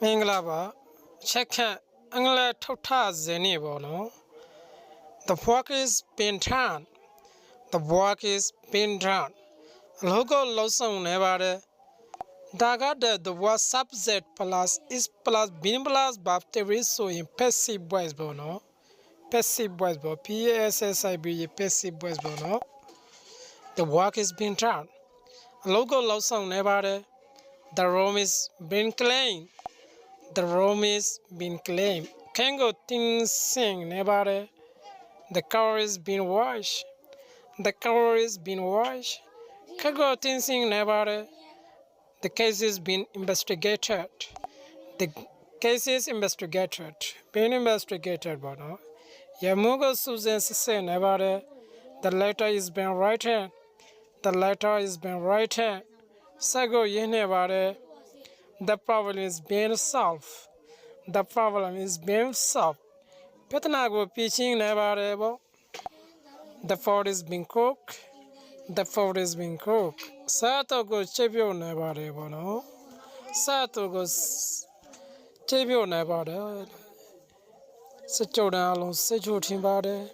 Minglaba, check Angla Tota Zenibono. The work is being done. The work is being done. Logo Lawson never. Dagada the word subject plus is plus bin plus bacteria so in passive voice bono. Passive voice bono. PASSIB passive voice bono. The work is being done. Logo Lawson never. The room is being cleaned. The room is being cleaned. Kango things sing never. The car is being washed. The car is being washed. Kango things sing never. The case is being investigated. The case is investigated. Being investigated, bono. Yamugo Susan say never. The letter is being written. The letter is being written. Sago Yenevare. The problem is being solved. The problem is being solved. Petanago pitching never able. The food is being cooked. The food is being cooked. Sato goes chevio never able. No. Sato goes chevio never. Sit down, sit your team body.